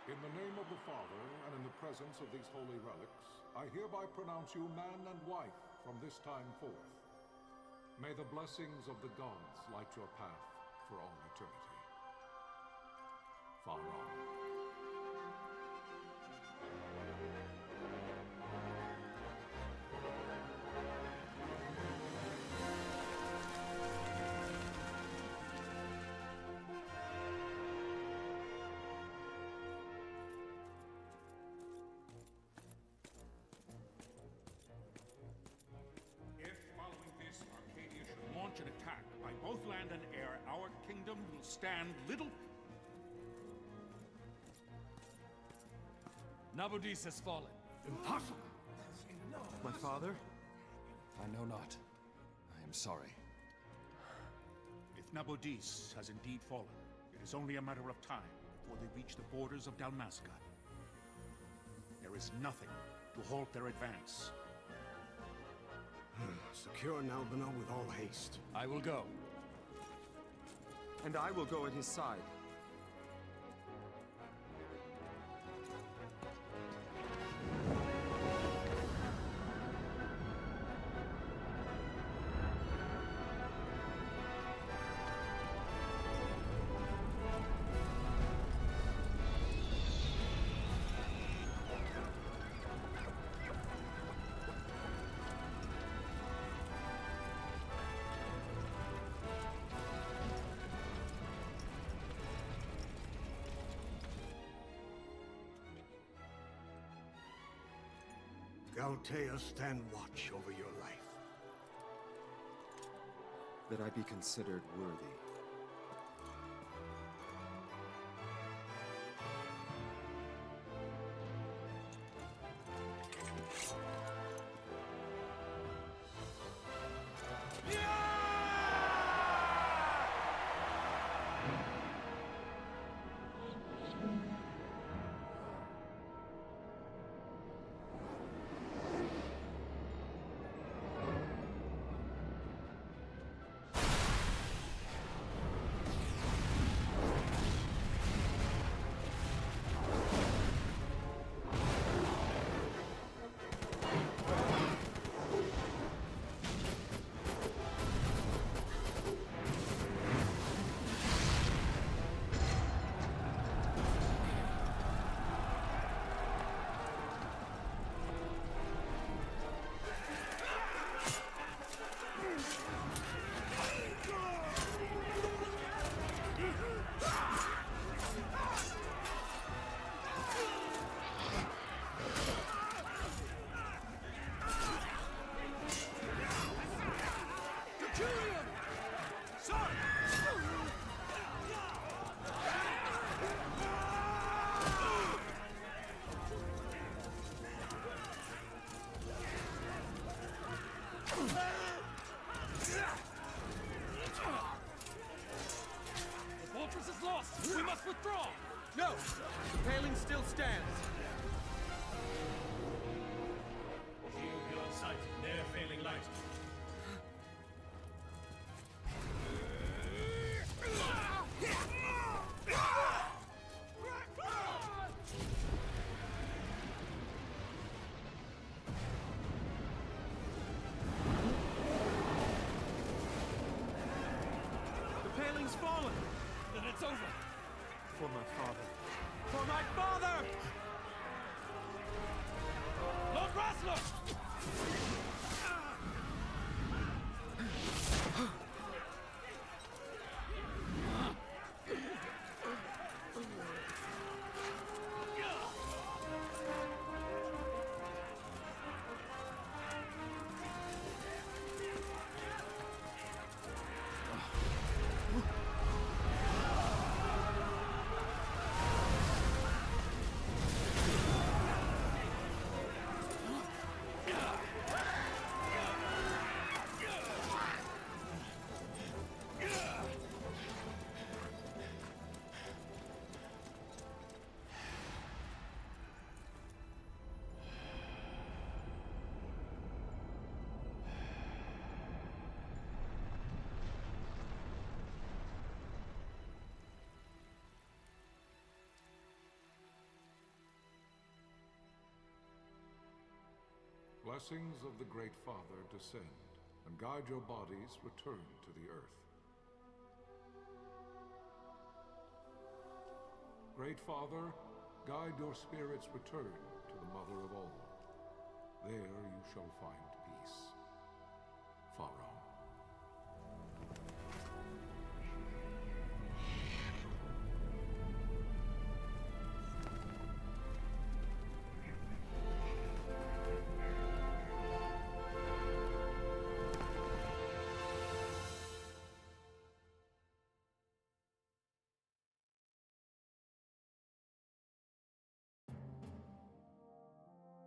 In the name of the Father, and in the presence of these holy relics, I hereby pronounce you man and wife from this time forth. May the blessings of the gods light your path for all eternity. Far on. Launch an attack by both land and air, our kingdom will stand little... Nabudis has fallen. Impossible! My father? I know not. I am sorry. If Nabudis has indeed fallen, it is only a matter of time before they reach the borders of Dalmasca. There is nothing to halt their advance. Secure Nalbina with all haste. I will go. And I will go at his side. Galtea, stand watch over your life. That I be considered worthy. The fortress is lost! We must withdraw! No! The paling still stands! Shield beyond sight, ne'er failing light. The paling's fallen! Then it's over! For my father. For my father! Lord Rasler! blessings of the Great Father descend, and guide your bodies return to the earth. Great Father, guide your spirits return to the Mother of all. There you shall find peace. Pharaoh.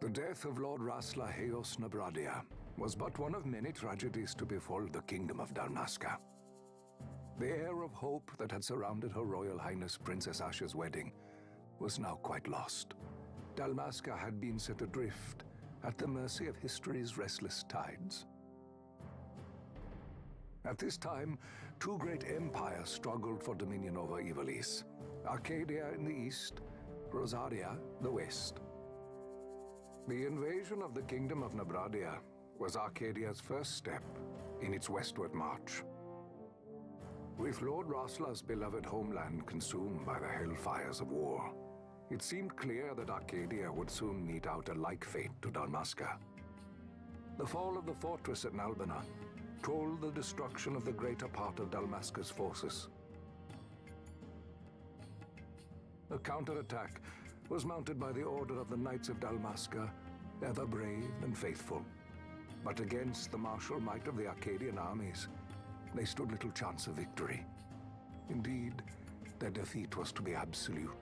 The death of Lord Rasla Heos Nabradia was but one of many tragedies to befall the Kingdom of Dalmasca. The air of hope that had surrounded Her Royal Highness Princess Asha's wedding was now quite lost. Dalmasca had been set adrift at the mercy of history's restless tides. At this time, two great empires struggled for dominion over Ivalice: Arcadia in the east, Rosaria the west. The invasion of the Kingdom of Nabradia was Arcadia's first step in its westward march. With Lord Rasla's beloved homeland consumed by the hellfires of war, it seemed clear that Arcadia would soon mete out a like fate to Dalmasca. The fall of the fortress at Nalbina told the destruction of the greater part of Dalmasca's forces. The counterattack was mounted by the order of the Knights of Dalmasca, ever brave and faithful. But against the martial might of the Arcadian armies, they stood little chance of victory. Indeed, their defeat was to be absolute.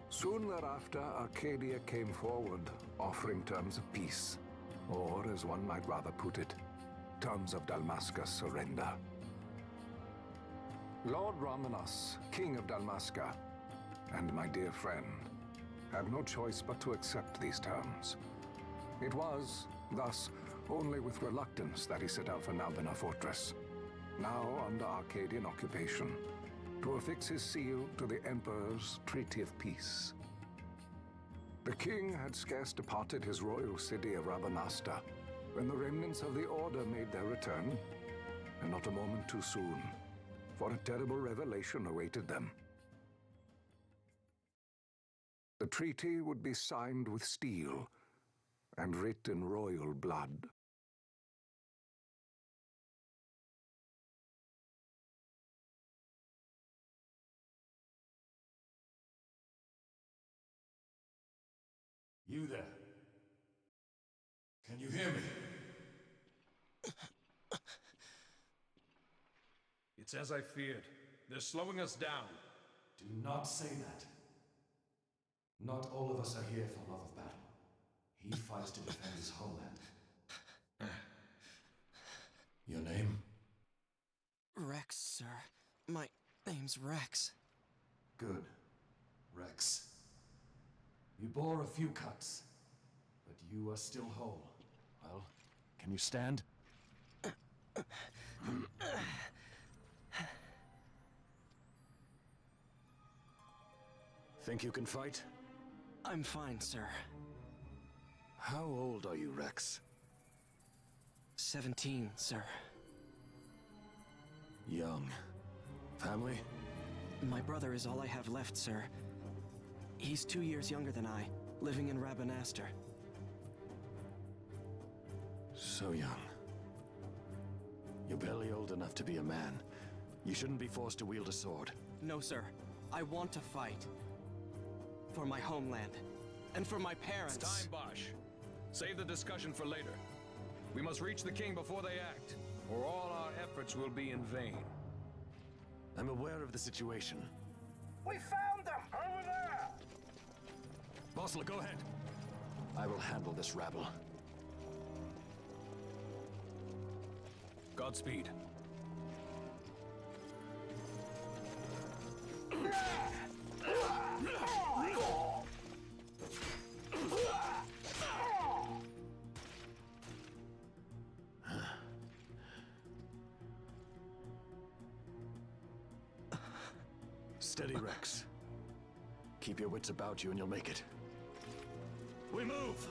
Soon thereafter, Arcadia came forward, offering terms of peace, or, as one might rather put it, terms of Dalmasca's surrender. Lord Ramanas, King of Dalmasca, and my dear friend, had no choice but to accept these terms. It was, thus, only with reluctance that he set out for Nalbina Fortress, now under Arcadian occupation, to affix his seal to the Emperor's Treaty of Peace. The king had scarce departed his royal city of Rabanasta when the remnants of the Order made their return, and not a moment too soon, for a terrible revelation awaited them. The treaty would be signed with steel and writ in royal blood. You there? Can you hear me? It's as I feared. They're slowing us down. Do not say that. Not all of us are here for love of battle. He fights to defend his homeland. Your name? Rex, sir. My name's Rex. Good. Rex. You bore a few cuts, but you are still whole. Well, can you stand? Think you can fight? I'm fine, sir. How old are you, Rex? 17, sir. Young. Family? My brother is all I have left, sir. He's 2 years younger than I, living in Rabanastre. So young. You're barely old enough to be a man. You shouldn't be forced to wield a sword. No, sir. I want to fight. For my homeland. And for my parents. It's time, Bosch. Save the discussion for later. We must reach the king before they act, or all our efforts will be in vain. I'm aware of the situation. We found them! Over there! Bossler, go ahead. I will handle this rabble. Godspeed. Steady, Rex. Keep your wits about you and you'll make it. We move!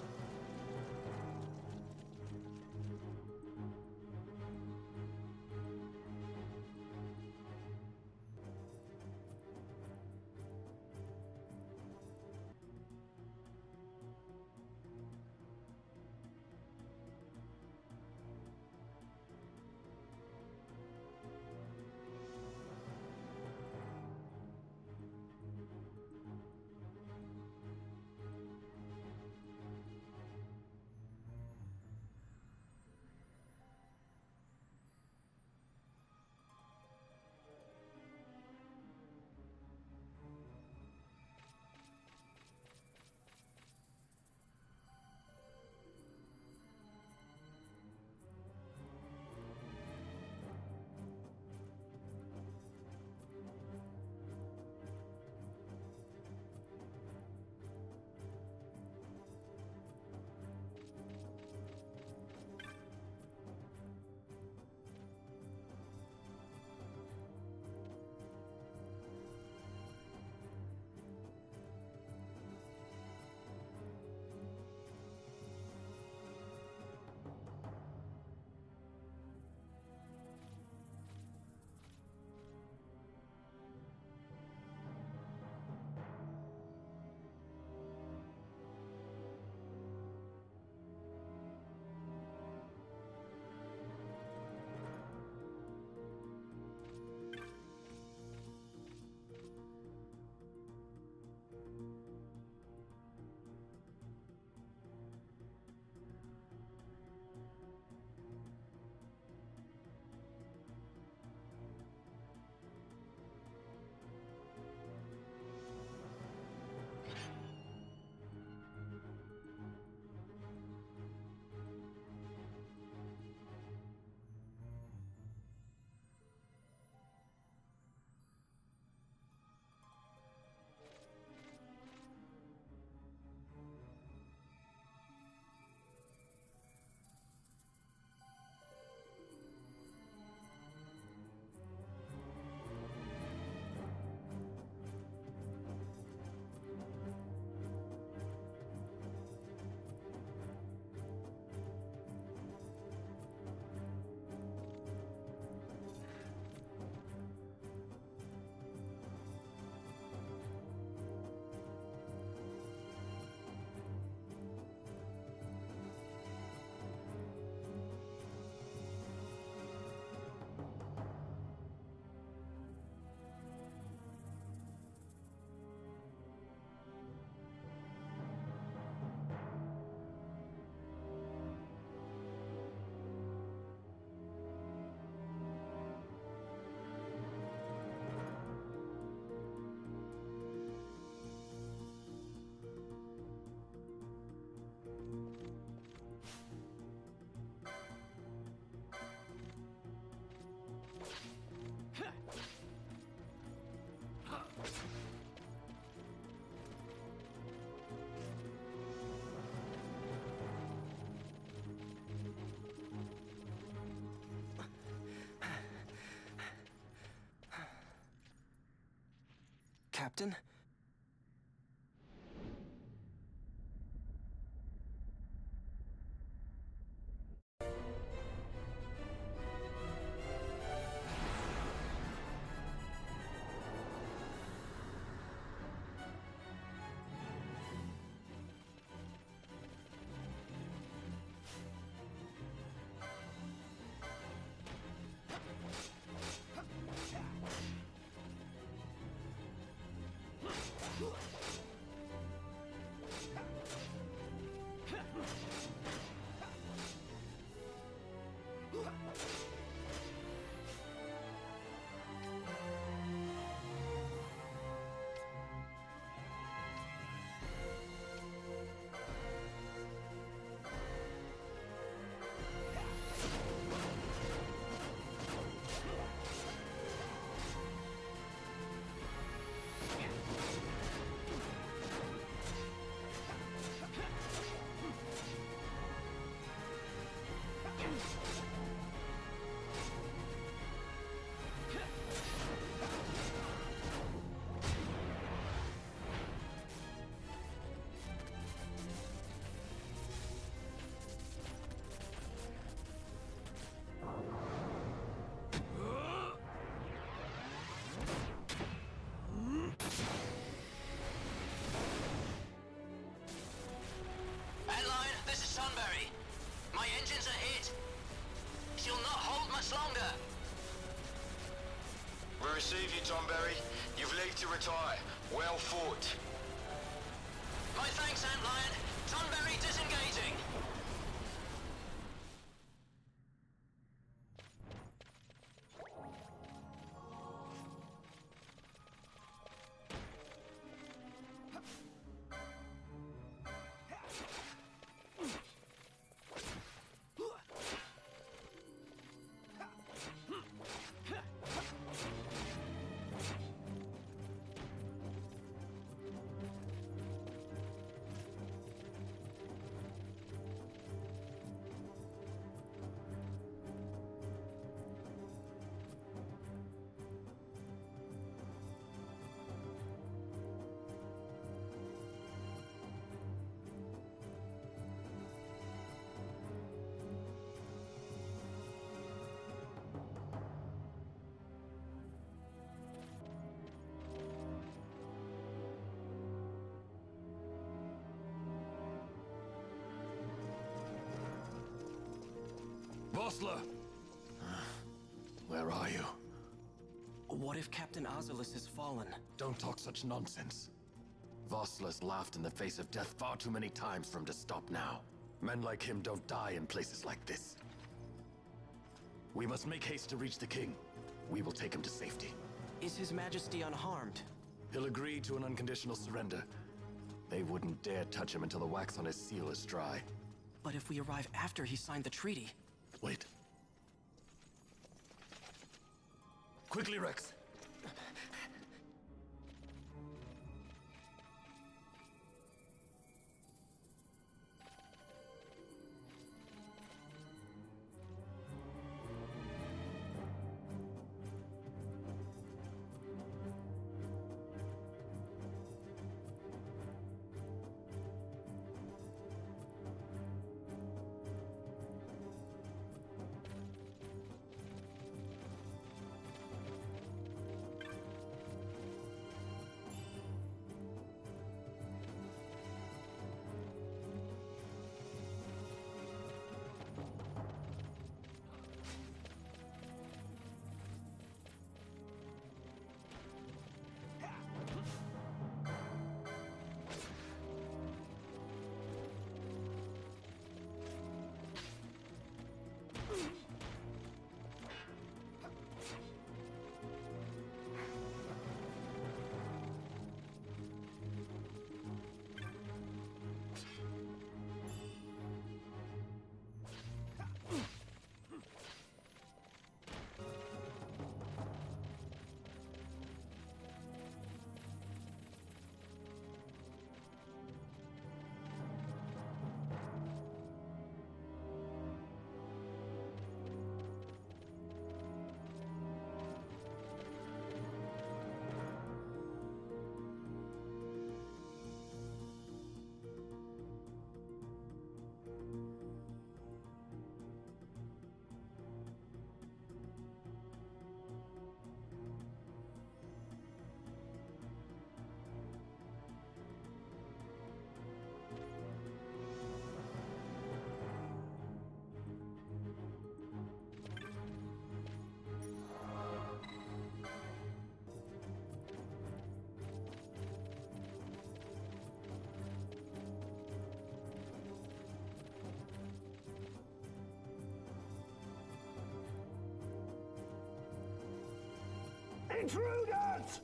Captain? My engines are hit. She'll not hold much longer. We receive you, Tonberry. You've leave to retire. Well fought. My thanks, Antlion. Tonberry disengaging. Vossler! Where are you? What if Captain Ozilus has fallen? Don't talk such nonsense. Vossler's laughed in the face of death far too many times for him to stop now. Men like him don't die in places like this. We must make haste to reach the king. We will take him to safety. Is His Majesty unharmed? He'll agree to an unconditional surrender. They wouldn't dare touch him until the wax on his seal is dry. But if we arrive after he signed the treaty... Wait. Quickly, Rex! Intruders!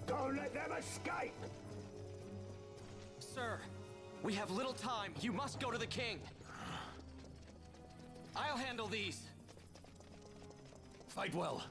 Don't let them escape! Sir, we have little time. You must go to the king. I'll handle these. Fight well.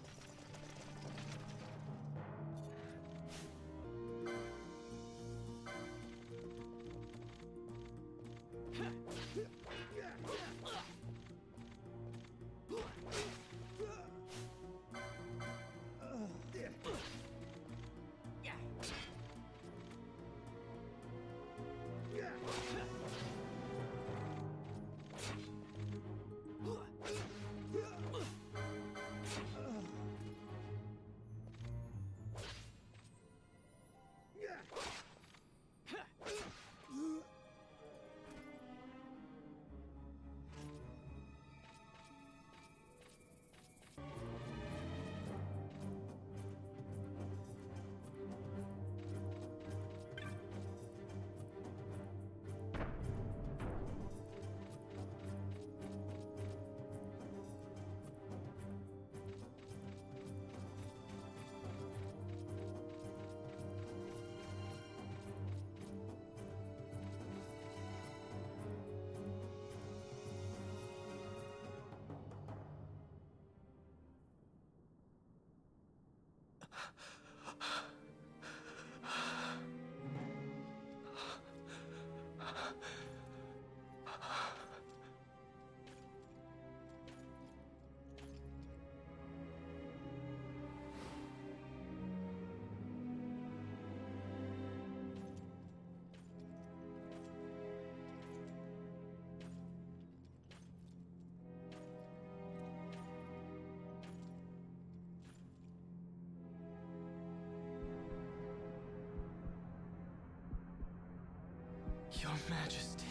Your Majesty.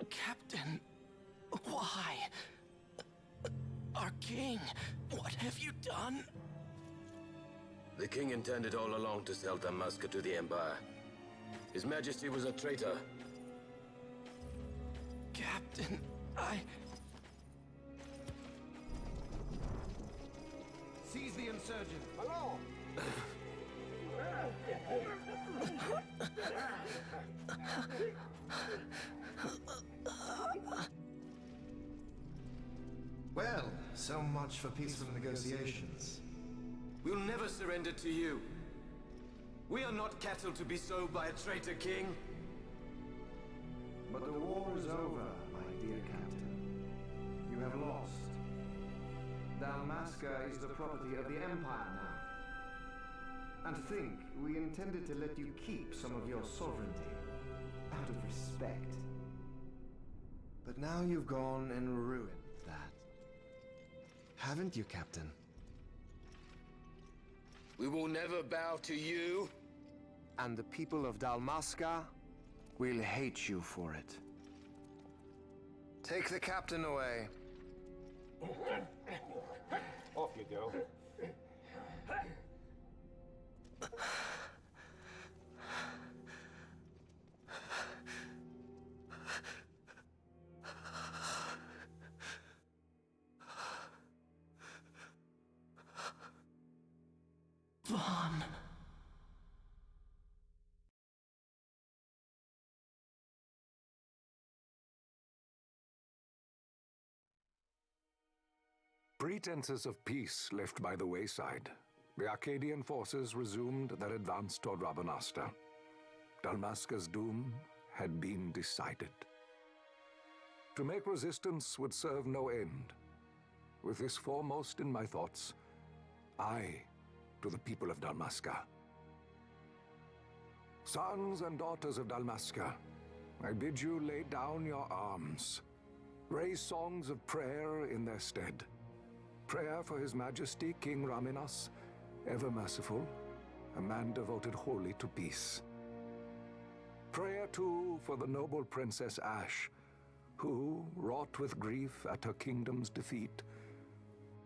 Captain, why? Our king, what have you done? The king intended all along to sell Damaska to the Empire. His Majesty was a traitor. Captain, Seize the insurgent. Along! Well, so much for peaceful negotiations. We'll never surrender to you. We are not cattle to be sold by a traitor king. But the war is over, my dear captain. You have lost. Dalmasca is the property of the Empire now. And think, we intended to let you keep some of your sovereignty, out of respect. But now you've gone and ruined that. Haven't you, Captain? We will never bow to you. And the people of Dalmasca will hate you for it. Take the captain away. Off you go. Vaughn. Pretenses of peace left by the wayside, the Arcadian forces resumed their advance toward Rabanasta. Dalmasca's doom had been decided. To make resistance would serve no end. With this foremost in my thoughts, I to the people of Dalmasca. Sons and daughters of Dalmasca, I bid you lay down your arms. Raise songs of prayer in their stead. Prayer for His Majesty King Raminas, ever merciful, a man devoted wholly to peace. Prayer, too, for the noble Princess Ash, who, wrought with grief at her kingdom's defeat,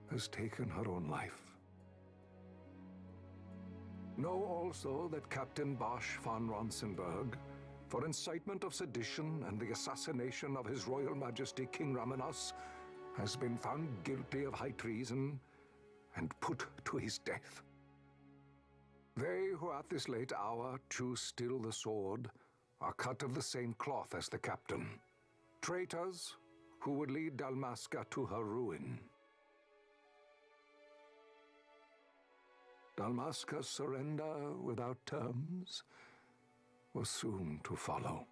has taken her own life. Know also that Captain Bosch von Ronsenberg, for incitement of sedition and the assassination of His Royal Majesty King Ramenos, has been found guilty of high treason and put to his death. They who at this late hour choose still the sword are cut of the same cloth as the captain. Traitors who would lead Dalmasca to her ruin. Dalmasca's surrender without terms was soon to follow.